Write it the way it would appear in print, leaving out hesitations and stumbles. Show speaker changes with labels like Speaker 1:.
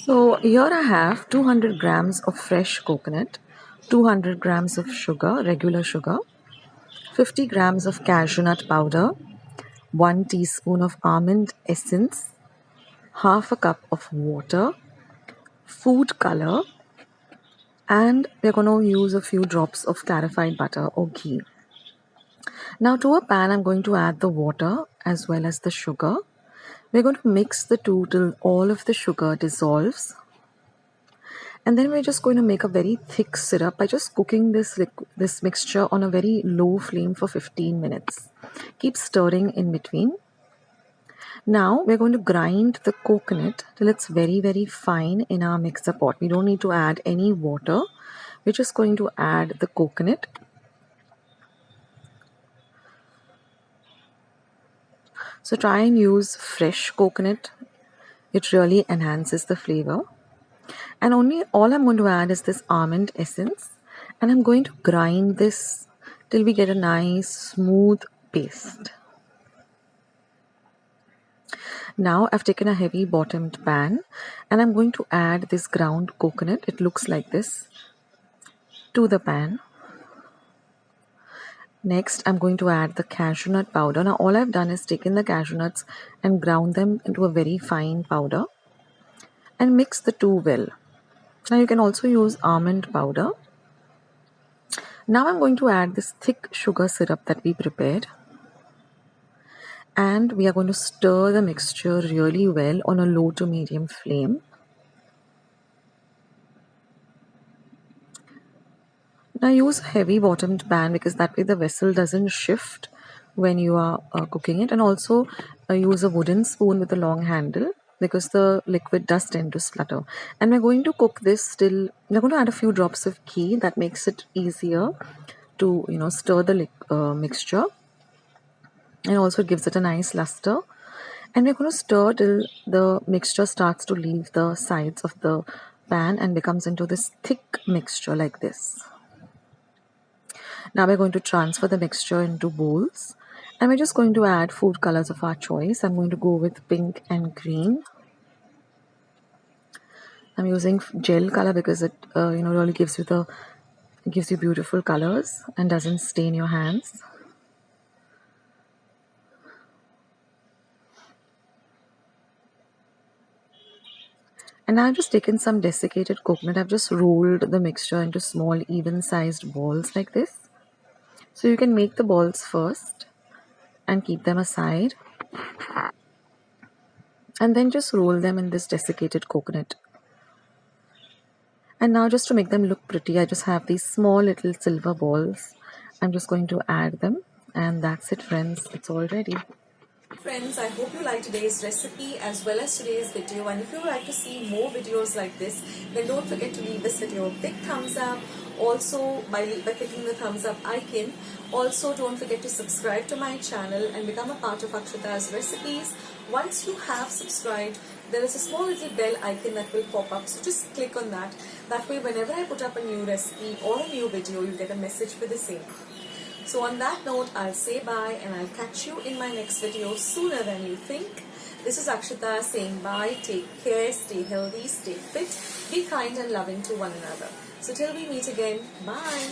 Speaker 1: So here I have 200 grams of fresh coconut, 200 grams of sugar, regular sugar, 50 grams of cashew nut powder, 1 teaspoon of almond essence, half a cup of water, food color, and we're going to use a few drops of clarified butter or ghee. Now to a pan I'm going to add the water as well as the sugar. We're going to mix the two till all of the sugar dissolves. And then we're just going to make a very thick syrup by just cooking this mixture on a very low flame for 15 minutes. Keep stirring in between. Now we're going to grind the coconut till it's very, very fine in our mixer pot. We don't need to add any water. We're just going to add the coconut. So try and use fresh coconut. It really enhances the flavor. And all I'm going to add is this almond essence, and I'm going to grind this till we get a nice smooth paste. Now I've taken a heavy bottomed pan and I'm going to add this ground coconut, it looks like this, to the pan. Next I'm going to add the cashew nut powder. Now all I've done is taken the cashew nuts and ground them into a very fine powder and mix the two well. Now you can also use almond powder. Now I'm going to add this thick sugar syrup that we prepared. And we are going to stir the mixture really well on a low to medium flame. Now use a heavy bottomed pan because that way the vessel doesn't shift when you are cooking it, and also use a wooden spoon with a long handle because the liquid does tend to splutter. And we're going to cook this till we're going to add a few drops of ghee. That makes it easier to stir the mixture, and also gives it a nice luster. And we're going to stir till the mixture starts to leave the sides of the pan and becomes into this thick mixture like this. Now we're going to transfer the mixture into bowls, and we're just going to add food colors of our choice. I'm going to go with pink and green. I'm using gel color because it really gives you beautiful colors and doesn't stain your hands. And now I've just taken some desiccated coconut. I've just rolled the mixture into small even sized balls like this. So you can make the balls first and keep them aside, and then just roll them in this desiccated coconut. And now just to make them look pretty, I just have these small little silver balls. I'm just going to add them, and that's it, friends. It's all ready.
Speaker 2: Friends, I hope you like today's recipe as well as today's video, and if you would like to see more videos like this, then don't forget to leave this video a big thumbs up. Also by clicking the thumbs up icon. Also don't forget to subscribe to my channel and become a part of Akshata's Recipes. Once you have subscribed, there is a small little bell icon that will pop up, so just click on that. That way whenever I put up a new recipe or a new video, you'll get a message for the same. So on that note, I'll say bye and I'll catch you in my next video sooner than you think. This is Akshata saying bye, take care, stay healthy, stay fit, be kind and loving to one another. So till we meet again, bye.